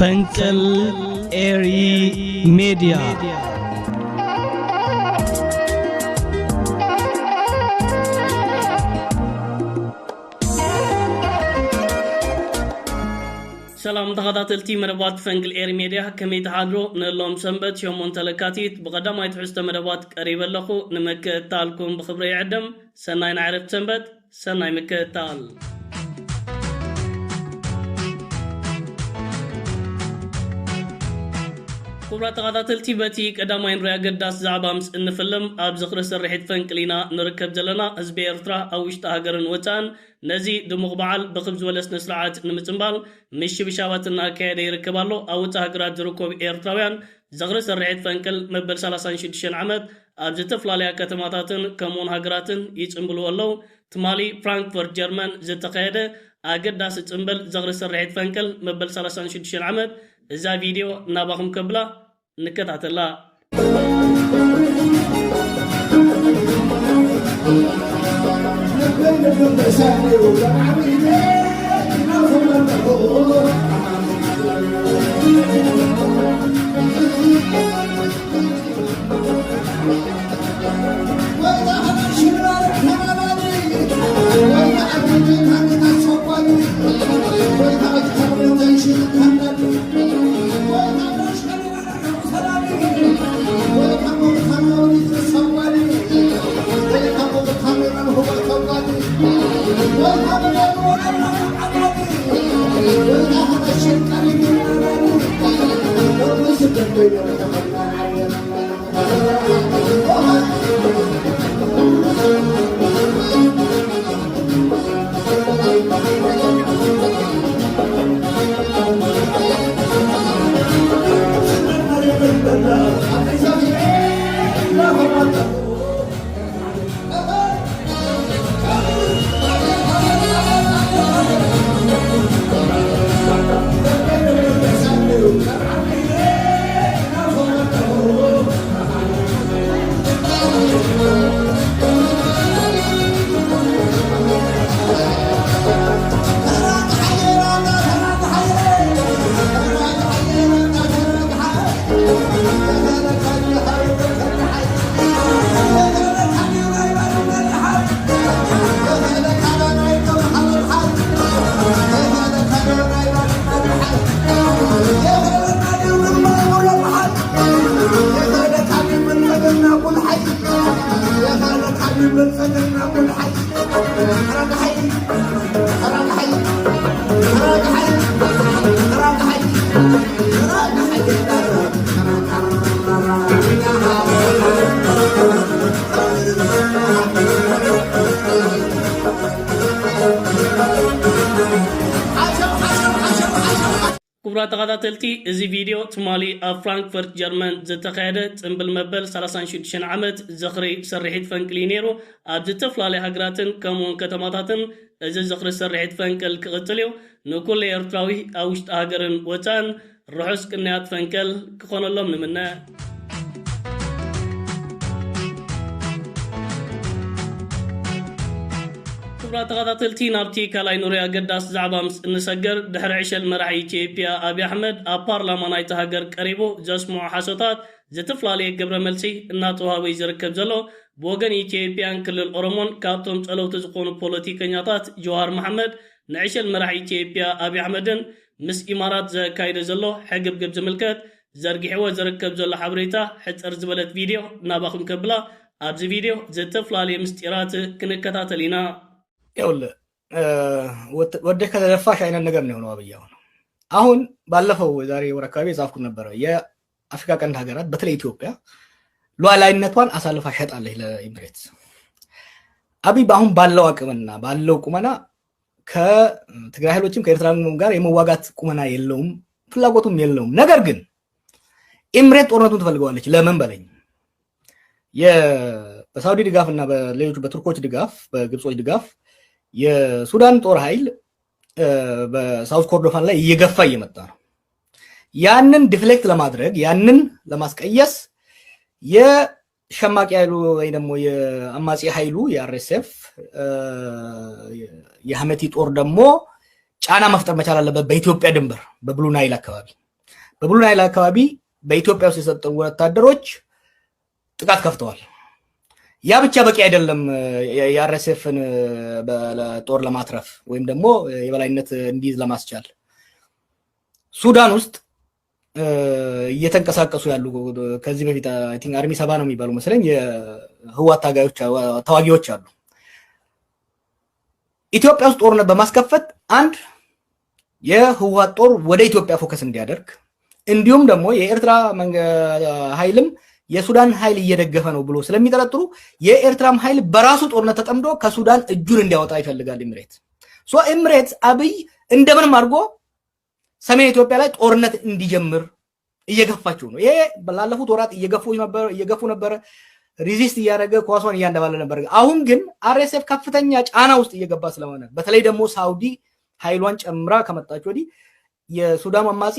ፈንቅል ኤሪ ሚዲያ سلام تخاطلتي مربات فنقل إير ميديا كميت حاضرو نلوم سنبت يومون تلكاتيت بقدام يتحست مربات قريبا لخو نمك تالكم بخبري عدم سناي نعرف سنبت سناي مك تال خبرة تخاطلتي باتي قدام ينريا قداس زعبامس إن فيلم أب زخر سرحيت فنقلينا نركب جلنا أزبي إرترا أو اشتهاجرن وطان نزي دموغ بعال بخبز ولس نسرعات نمتنبال مش بشاواتنا كايدا يركبالو أو تهاجرات زروكوب إيرتراويان زغر سرعيت فنكل مبل 36 عمد أبزت فلاليا كتماتاتن كمون هاجراتن يتنبلو اللو تمالي فرانكفورت جرمن زت قايدة أجد داس تنبل زغر سرعيت فنكل مبل 36 عمد إذا فيديو نابهم كبلا نكتات الله كبرى تغاداتلتي ازي فيديو تمالي فرانكفورت جرمن زتقايدة تنبل مبل 36 عمد زخري سرحيت فنكلينيرو ابزت فلالي هاجراتن كمون كتماتاتن ازي زخري سرحيت فنكل كغتليو نكل يرتراوي اوشت هاجرن وطان رحس كنيات فنكل كخون اللهم نمنا تغاداتلتي نابتي كالاي نوريا قداس زعبامس نسجر دحر عشل مرحي إثيوبيا أبي أحمد أبارلمان يتهاجر قريبو جسمو حسوتات زتفلالي قبر ملسي الناتوها ويزركب زلو بوغن إثيوبيان كل الأورمون كابتون تلو تزقون بوليتيكنياتات جوهر محمد نعشل مرحي إثيوبيا أبي أحمدن مس إمارات زكايد زلو حقب قب زملكت زرقي حوا زركب زلو حبريتا حتى أرزبلت فيديو ناباخم كبلا أبز فيديو زتفلالي مستيرات كنكتاتلينا يقول ودك هذا الفاش عين النجار نهون وابياه አሁን ባለፈው ዛሬ ወራካቢ ጻፍኩ ነበር የአፍሪካ ቀንድ ሀገራት በተለይ ኢትዮጵያ ሉዓላዊነቷን አሳልፋ ሸጣለች ለኢምሬትስ አብይ አሁን ባለው አቅምና ባለው ቁመና ከትግራይ ኃይሎችም ከኤርትራም ጋር የመዋጋት ቁመና የለውም ፍላጎቱም የለውም ነገር ግን ኢምሬት ጦርነቱን ትፈልገዋለች ለምን በለኝ በሳውዲ ድጋፍና በሌሎች በቱርኮች ድጋፍ በግብጾች ድጋፍ የሱዳን ጦር ኃይል በሳውዝ ኮርዶፋን ላይ እየገፋ እየመጣ ነው ያንን ዲፍሌክት ለማድረግ ያንን ለማስቀየስ የሸማቂ ኃይሉ ወይ ደግሞ የአማጺ ኃይሉ የአርኤስኤፍ የሐመቲ ጦር ደግሞ ጫና መፍጠር መቻል አለበት በኢትዮጵያ ድንበር በብሉ ናይል አካባቢ በብሉ ናይል አካባቢ በኢትዮጵያ ውስጥ የሰጠው ወታደሮች ጥቃት ከፍተዋል። ያ ብቻ በቂ አይደለም የአርኤስኤፍን ጦር ለማትረፍ ወይም ደግሞ የበላይነት እንዲይዝ ለማስቻል። ሱዳን ውስጥ እየተንቀሳቀሱ ያሉ ከዚህ በፊት አይ ቲንክ አርሚ 70 ነው የሚባሉ መሰለኝ የህወሓት ተዋጊዎች አሉ። ኢትዮጵያ ውስጥ ጦርነት በማስከፈት አንድ የህወሓት ጦር ወደ ኢትዮጵያ ፎከስ እንዲያደርግ እንዲሁም ደግሞ የኤርትራ ኃይልም የሱዳን ኃይል እየደገፈ ነው ብሎ ስለሚጠረጥሩ የኤርትራም ኃይል በራሱ ጦርነት ተጠምዶ ከሱዳን እጁን እንዲያወጣ ይፈልጋል ኤምሬት። ኤምሬት አብይ እንደምንም አድርጎ ሰሜን ኢትዮጵያ ላይ ጦርነት እንዲጀምር እየገፋቸው ነው። ይሄ ባለፉት ወራት እየገፉ ነበር፣ ሪዚስት እያደረገ ኳሷን እያንደባለ ነበር። አሁን ግን አርኤስኤፍ ከፍተኛ ጫና ውስጥ እየገባ ስለሆነ በተለይ ደግሞ ሳውዲ ኃይሏን ጨምራ ከመጣች ወዲህ የሱዳን አማጺ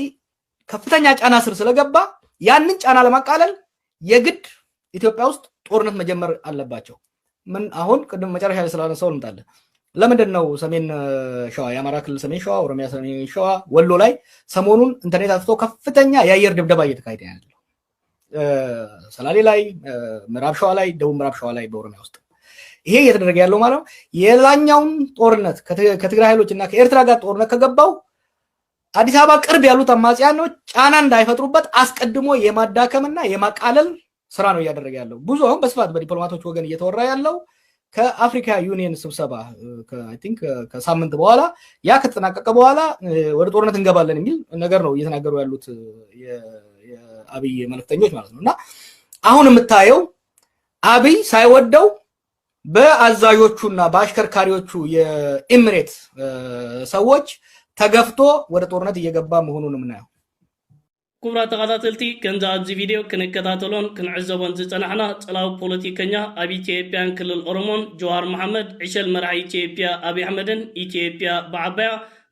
ከፍተኛ ጫና ስር ስለገባ ያንን ጫና ለማቃለል የግድ ኢትዮጵያ ውስጥ ጦርነት መጀመር አለባቸው። ምን አሁን ቅድም መጨረሻ ላይ ስላነሳው ልምጣለ። ለምንድን ነው ሰሜን ሸዋ የአማራ ክልል ሰሜን ሸዋ፣ ኦሮሚያ ሰሜን ሸዋ፣ ወሎ ላይ ሰሞኑን ኢንተርኔት አጥቶ ከፍተኛ የአየር ድብደባ እየተካሄደ ያለው? ሰላሌ ላይ፣ ምዕራብ ሸዋ ላይ፣ ደቡብ ምዕራብ ሸዋ ላይ በኦሮሚያ ውስጥ ይሄ እየተደረገ ያለው ማለት ነው። የላኛውን ጦርነት ከትግራይ ኃይሎች እና ከኤርትራ ጋር ጦርነት ከገባው አዲስ አበባ ቅርብ ያሉት አማጽያኖች ጫና እንዳይፈጥሩበት አስቀድሞ የማዳከምና የማቃለል ስራ ነው እያደረገ ያለው። ብዙ አሁን በስፋት በዲፕሎማቶች ወገን እየተወራ ያለው ከአፍሪካ ዩኒየን ስብሰባ አይ ቲንክ ከሳምንት በኋላ ያ ከተጠናቀቀ በኋላ ወደ ጦርነት እንገባለን የሚል ነገር ነው እየተናገሩ ያሉት የአብይ መልእክተኞች ማለት ነው። እና አሁን የምታየው አብይ ሳይወደው በአዛዦቹና በአሽከርካሪዎቹ የኤምሬት ሰዎች ተገፍቶ ወደ ጦርነት እየገባ መሆኑን ምናየው። ኩብራ ተኸታተልቲ ከምዛ ኣብዚ ቪድዮ ክንከታተሎን ክንዕዘቦን ዝፀናሕና ፀላዊ ፖለቲከኛ ኣብ ኢትዮጵያን ክልል ኦሮሞን ጀዋር መሓመድ ዕሸል መራሒ ኢትዮጵያ ኣብይ ኣሕመድን ኢትዮጵያ ብዓባያ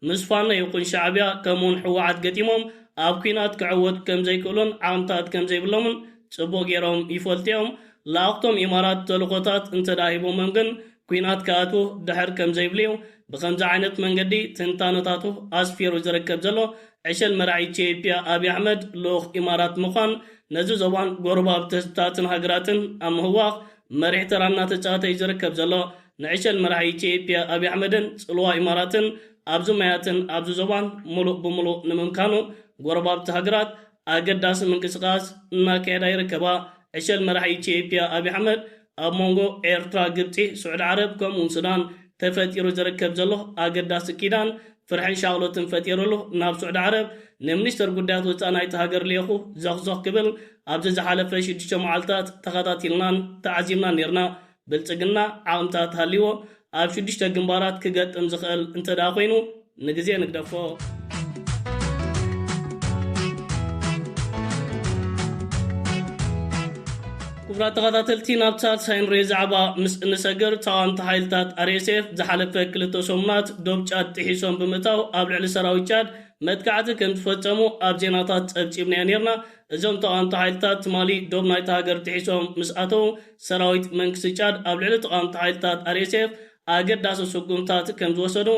ምስ ፋኖ ይኹን ሻዕብያ ከምኡውን ሕወሓት ገጢሞም ኣብ ኩናት ክዕወት ከም ዘይክእሉን ዓቕምታት ከም ዘይብሎምን ጽቡቕ ጌሮም ይፈልጥዮም። ለኣኽቶም ኢማራት ተልእኾታት እንተዳሂቦሞም ግን ኩናት ከኣትዉ ድሕር ከም ዘይብልዩ ብከምዚ ዓይነት መንገዲ ትንታነታቱ ኣስፊሩ ዝርከብ ዘሎ ዕሸል መራሒ ኢትዮጵያ ኣብይ ኣሕመድ ልኡኽ ኢማራት ምዃን ነዚ ዞባን ጎረባብቲ ህዝብታትን ሃገራትን ኣብ ምህዋኽ መሪሕ ተራ እናተጫወተ እዩ ዝርከብ ዘሎ። ንዕሸል መራሒ ኢትዮጵያ ኣብይ ኣሕመድን ጽልዋ ኢማራትን ኣብዚ ማያትን ኣብዚ ዞባን ሙሉእ ብምሉእ ንምምካኑ ጎረባብቲ ሃገራት ኣገዳሲ ምንቅስቃስ እናካየዳ ይርከባ። ዕሸል መራሒ ኢትዮጵያ ኣብይ ኣሕመድ ኣብ መንጎ ኤርትራ፣ ግብፂ፣ ስዑድ ዓረብ ከምኡውን ሱዳን ተፈጢሩ ዝርከብ ዘሎ ኣገዳሲ ኪዳን ፍርሕን ሻቅሎትን ፈጢሩሉ ናብ ስዑድ ዓረብ ንሚኒስተር ጉዳያት ወፃኢ ናይቲ ሃገር ልኢኹ ዘኽዘኽ ክብል ኣብዚ ዝሓለፈ 6 መዓልትታት ተኸታቲልናን ተዓዚምናን ነርና። ብልፅግና ዓቕምታት ሃልይዎ ኣብ 6 ግንባራት ክገጥም ዝኽእል እንተዳ ኮይኑ ንግዜ ንግደፎ። ክቡራት ተኸታተልቲ ናብቲ ሳልሳይ ንሪኦ ዛዕባ ምስ እንሰግር ተቃዋምቲ ሓይልታት አርኤስኤፍ ዝሓለፈ 2 ሰሙናት ዶብ ጫድ ጥሒሶም ብምእታው ኣብ ልዕሊ ሰራዊት ጫድ መጥቃዕቲ ከም ዝፈፀሙ ኣብ ዜናታት ፀብፂብና ነርና። እዞም ተቃዋምቲ ሓይልታት ትማሊ ዶብ ናይቲ ሃገር ጥሒሶም ምስ ኣተው ሰራዊት መንግስቲ ጫድ ኣብ ልዕሊ ተቃዋምቲ ሓይልታት አርኤስኤፍ ኣገዳሲ ስጉምታት ከም ዝወሰዱ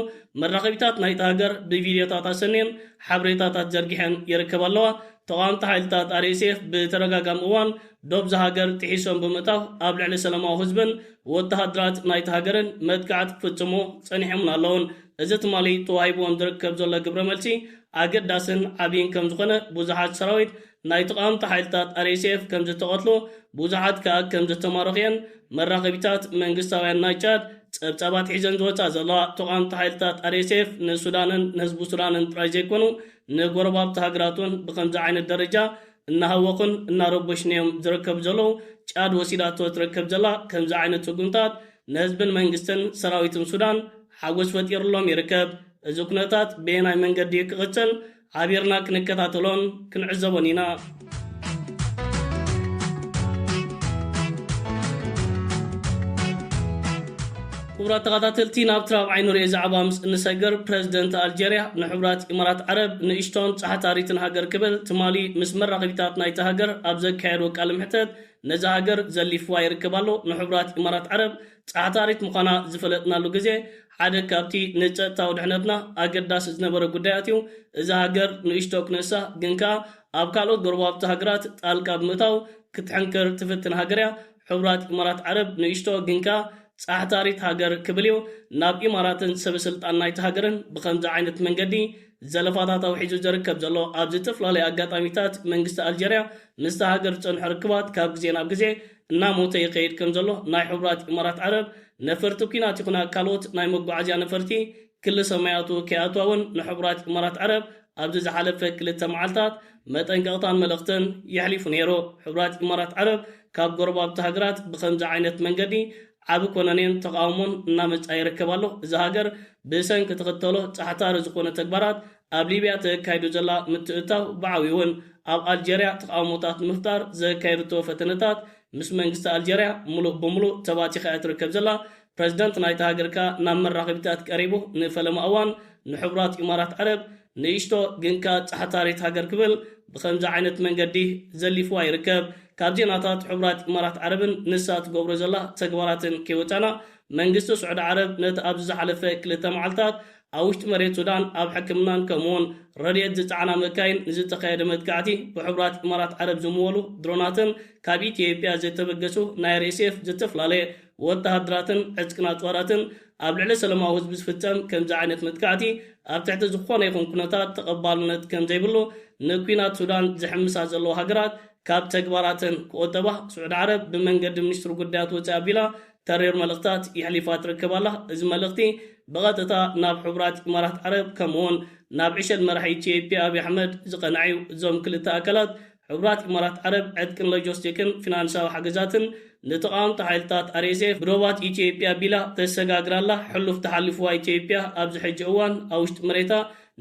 መራኸቢታት ናይቲ ሃገር ብቪድዮታት ኣሰኒን ሓበሬታታት ዘርጊሐን ይርከብ ኣለዋ። ተቃዋምቲ ሓይልታት አርኤስኤፍ ብተደጋጋሚ እዋን ዶብ ዝሃገር ጥሒሶም ብምእታው ኣብ ልዕሊ ሰላማዊ ህዝብን ወተሃደራት ናይቲ ሃገርን መጥቃዕቲ ክፍፅሙ ፀኒሖምን ኣለውን። እዚ ትማሊ ተዋሂቦም ዝርከብ ዘሎ ግብረ መልሲ ኣገዳስን ዓብይን ከም ዝኾነ ብዙሓት ሰራዊት ናይ ተቃዋምቲ ሓይልታት አርኤስኤፍ ከም ዝተቐትሉ ብዙሓት ከዓ ከም ዝተማረኽየን መራኸቢታት መንግስታውያን ናይ ጫድ ፀብፀባት ሒዘን ዝወፃ ዘለዋ። ተቃዋምቲ ሓይልታት አርኤስኤፍ ንሱዳንን ንህዝቡ ሱዳንን ጥራይ ዘይኮኑ ንጎረባብቲ ሃገራትን ብከምዚ ዓይነት ደረጃ እናሃወኹን እናረበሽን እዮም ዝርከቡ ዘለዉ። ጫድ ወሲዳቶ ትርከብ ዘላ ከምዚ ዓይነት ስጉምታት ንህዝብን መንግስትን ሰራዊትን ሱዳን ሓጎስ ፈጢሩሎም ይርከብ። እዚ ኩነታት ብናይ መንገዲ ክቕፅል ሓቢርና ክንከታተሎን ክንዕዘቦን ኢና። ክቡራት ተኸታተልቲ ናብቲ ራብዓይ ንሪኦ ዛዕባ ምስ እንሰግር ፕረዚደንት ኣልጀርያ ንሕቡራት ኢማራት ዓረብ ንእሽቶን ፃሕታሪትን ሃገር ክብል ትማሊ ምስ መራኸቢታት ናይቲ ሃገር ኣብ ዘካየድዎ ቃለ ምሕተት ነዚ ሃገር ዘሊፍዋ ይርከብ ኣሎ። ንሕቡራት ኢማራት ዓረብ ፃሕታሪት ምዃና ዝፈለጥናሉ ግዜ ሓደ ካብቲ ንጸጥታው ድሕነትና ኣገዳሲ ዝነበረ ጉዳያት እዩ እዛ ሃገር ንእሽቶ ክነሳ ግን ከዓ ኣብ ካልኦት ጎረባብቲ ሃገራት ጣልቃ ብምእታው ክትሕንክር ትፍትን ሃገር እያ ሕቡራት ኢማራት ዓረብ ንእሽቶ ግን ከዓ ጻሕታሪት ሃገር ክብል እዩ ናብ ኢማራትን ሰበስልጣን ናይቲ ሃገርን ብከምዚ ዓይነት መንገዲ ዘለፋታታዊ ሒዙ ዝርከብ ዘሎ ኣብ ዝተፈላለዩ ኣጋጣሚታት መንግስቲ ኣልጀርያ ምስታ ሃገር ዝጸንሑ ርክባት ካብ ግዜ ናብ ግዜ እናሞተ ይኸይድ ከም ዘሎ ናይ ሕቡራት ኢማራት ዓረብ ነፈርቲ ኩናት ይኹና ካልኦት ናይ መጓዓዝያ ነፈርቲ ክሊ ሰማያቱ ከይኣትዋውን ንሕቡራት ኢማራት ዓረብ ኣብዚ ዝሓለፈ 2 መዓልታት መጠንቀቕታን መልእኽትን ይሕሊፉ ነይሩ ሕቡራት ኢማራት ዓረብ ካብ ጎረባብቲ ሃገራት ብከምዚ ዓይነት መንገዲ ዓብ ኮነኔን ተቃውሞን እናመጻ ይርከብ ኣሎ እዚ ሃገር ብሰንኪ ትኽተሎ ጻሕታሪ ዝኾነ ተግባራት ኣብ ሊብያ ተካይዱ ዘላ ምትእታው ብዓብይውን ኣብ ኣልጀርያ ተቃውሞታት ንምፍጣር ዘካይድቶ ፈተነታት ምስ መንግስቲ ኣልጀርያ ሙሉእ ብምሉእ ተባቲኻ ትርከብ ዘላ ፕረዚደንት ናይቲ ሃገርካ ናብ መራኸቢታት ቀሪቡ ንፈለማ እዋን ንሕቡራት ኢማራት ዓረብ ንእሽቶ ግንካ ጻሕታሪት ሃገር ክብል ብከምዚ ዓይነት መንገዲ ዘሊፍዋ ይርከብ ካብ ዜናታት ሕቡራት ኢማራት ዓረብን ንሳ ትገብሮ ዘላ ተግባራትን ከይወፃና መንግስቲ ስዑድ ዓረብ ነቲ ኣብዚ ዝሓለፈ 2 መዓልታት ኣብ ውሽጢ መሬት ሱዳን ኣብ ሕክምናን ከምኡውን ረድኤት ዝፀዓና መካይን ንዝተኻየደ መጥቃዕቲ ብሕቡራት ኢማራት ዓረብ ዝምወሉ ድሮናትን ካብ ኢትዮጵያ ዝተበገሱ ናይ ርኤስኤፍ ዝተፈላለየ ወተሃደራትን ዕጥቅን ኣፅዋራትን ኣብ ልዕሊ ሰላማዊ ህዝቢ ዝፍጸም ከምዚ ዓይነት መጥቃዕቲ ኣብ ትሕቲ ዝኾነ ይኹን ኩነታት ተቐባልነት ከም ዘይብሉ ንኩናት ሱዳን ዝሕምሳ ዘለዎ ሃገራት ካብ ተግባራትን ክቆጠባ ስዑድ ዓረብ ብመንገዲ ሚኒስትሪ ጉዳያት ወፃኢ ኣቢላ ተሪር መልእኽታት ይሕሊፋ ትርከብ ኣላ እዚ መልእኽቲ ብቐጥታ ናብ ሕቡራት ኢማራት ዓረብ ከምኡውን ናብ ዕሸል መራሒ ኢትዮጵያ ኣብይ ኣሕመድ ዝቐንዐዩ እዞም ክልተ ኣካላት ሕቡራት ኢማራት ዓረብ ዕጥቅን ሎጂስቲክን ፊናንሳዊ ሓገዛትን ንተቃወምቲ ሓይልታት RSF ብዶባት ኢትዮጵያ ቢላ ተሰጋግራላ ሕሉፍ ተሓልፍዋ ኢትዮጵያ ኣብዚ ሕጂ እዋን ኣብ ውሽጢ መሬታ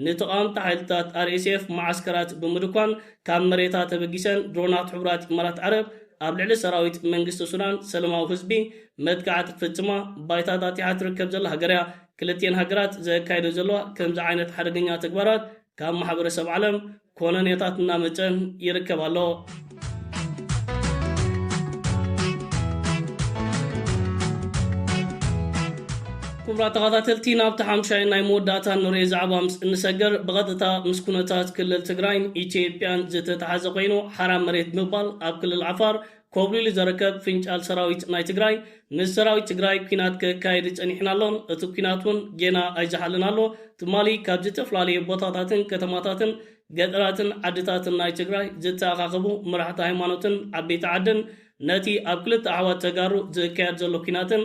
ንተቃወምቲ ሓይልታት RSF ማዓስከራት ብምድኳን ካብ መሬታ ተበጊሰን ድሮናት ሕቡራት ኢማራት ዓረብ ኣብ ልዕሊ ሰራዊት መንግስቲ ሱዳን ሰላማዊ ህዝቢ መጥቃዕቲ ክፍጽማ ባይታታት ትርከብ ዘላ ሃገር እያ ክልቲአን ሃገራት ዘካይዱ ዘለዋ ከምዚ ዓይነት ሓደገኛ ተግባራት ካብ ማሕበረሰብ ዓለም ኮነኔታት እናመፀን ይርከብ ኣሎ كبرى تغطاتلتي نابت حمشاين ناي موداتا نوري زعبا نسجر بغطتا مسكونتات كل التقراين إيتيبيان زيتت حزقينو حرام مريت مبال أب كل العفار كوبري لزركب فينجال سراويت ناي تقراي نسراويت تقراي كينات كايدت أنيحنا لون اتو كيناتون جينا ايزحالنا لو تمالي كابجت فلالي بوطاتاتن كتماتاتن قدراتن عدتاتن ناي تقراي زيتا غاقبو مرحتا هيمانوتن عبيت عدن ناتي أب كل التعوات تقارو زكايد زلو كيناتن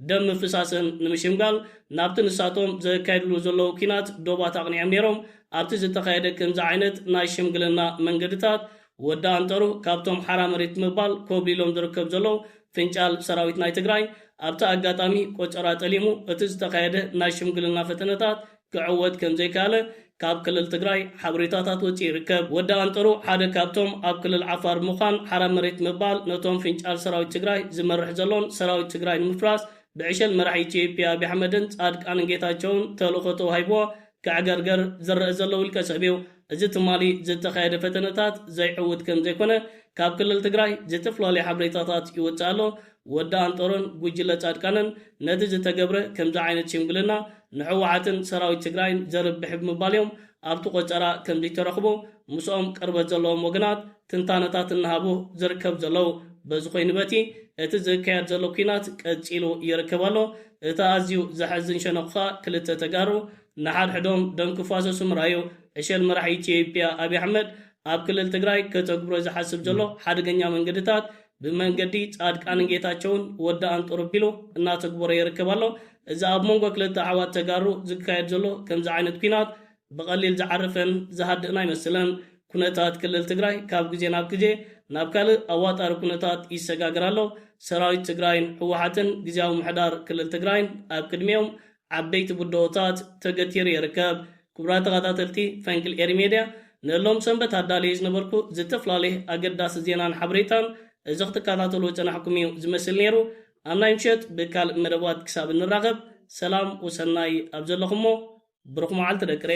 دم فساسن نمشمغال نابت نساتهم زكايدلو زلو كينات دوبات اغنيام نيروم ابت زتخايد كنز عينت ناي شمغلنا منغدتات ودا انطرو كابتم حرام ريت مبال كوبليلوم دركب زلو فنجال سراويت ناي تግራይ ابت اغاطامي قوچرا طليمو ات زتخايد ناي شمغلنا فتنتات كعوت كنزيكاله كاب كلل تግራይ حبريتاتات وچي ركب ودا انطرو حدا كابتم اب كلل عفار مخان حرام ريت مبال نتوم فنجال سراويت تግራይ زمرح زلون سراويت تግራይ مفراس بعشل مرحي إثيوبيا أبي أحمد صادق أن جيتاچون تلوخته هايبو كعجرجر زرق زلوا الكسبيو زت مالي زت خير فتنتات زي عود كم زي كونه كاب كل التجراي زت فلالي حبريتات يوتسالو ودا انطرن وجله صادقانن نتج تجبره كم زعينت شمغلنا نحوعتن سراوي تجراي زرب بحب مباليوم ابتو قصرا كم زي ترخبو مسوم قربت زلوا وغنات تنتانتات نهابو زركب زلو بزخوين بتي እቲ ዘካየድ ዘሎ ኩናት ቀፂሉ ይርከባሎ እቲ ኣዝዩ ዘሐዝን ሸነቕኻ ክልተ ተጋሩ ንሓድሕዶም ደም ክፋሰሱ ምርኣዩ ዕሸል መራሒ ኢትዮጵያ ኣብይ ኣሕመድ ኣብ ክልል ትግራይ ከተግብሮ ዝሓስብ ዘሎ ሓደገኛ መንገድታት ብመንገዲ ጻድቃን ጌታቸውን ወዳ አንጦር ቢሉ እናተግብሮ ይርከባሎ እዚ ኣብ መንጎ ክልተ ኣሕዋት ተጋሩ ዝካየድ ዘሎ ከምዚ ዓይነት ኩናት ብቐሊል ዝዓርፍን ዝሃድእን ኣይመስልን ኩነታት ክልል ትግራይ ካብ ግዜ ናብ ግዜ ናብ ካልእ ኣዋጣሪ ኩነታት ይሰጋግራሎ ሰራዊት ትግራይን ህወሓትን ግዚያዊ ምሕዳር ክልል ትግራይን ኣብ ቅድሚኦም ዓበይቲ ቡድሆታት ተገቲሩ ይርከብ ክቡራት ተኸታተልቲ ፈንቅል ኤሪ ሜድያ ንሎም ሰንበት ኣዳልዩ ዝነበርኩ ዝተፈላለዩ ኣገዳሲ ዜናን ሓበሬታን እዚ ክትከታተሉ ፀናሕኩም እዩ ዝመስል ነይሩ ኣብ ናይ ምሸት ብካልእ መደባት ክሳብ እንራኸብ ሰላም ወሰናይ ኣብ ዘለኹሞ ብሩኽ መዓልቲ ደቅረ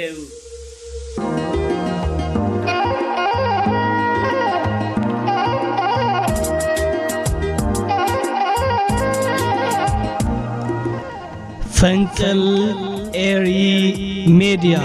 ፈንቅል ኤሪ ሚዲያ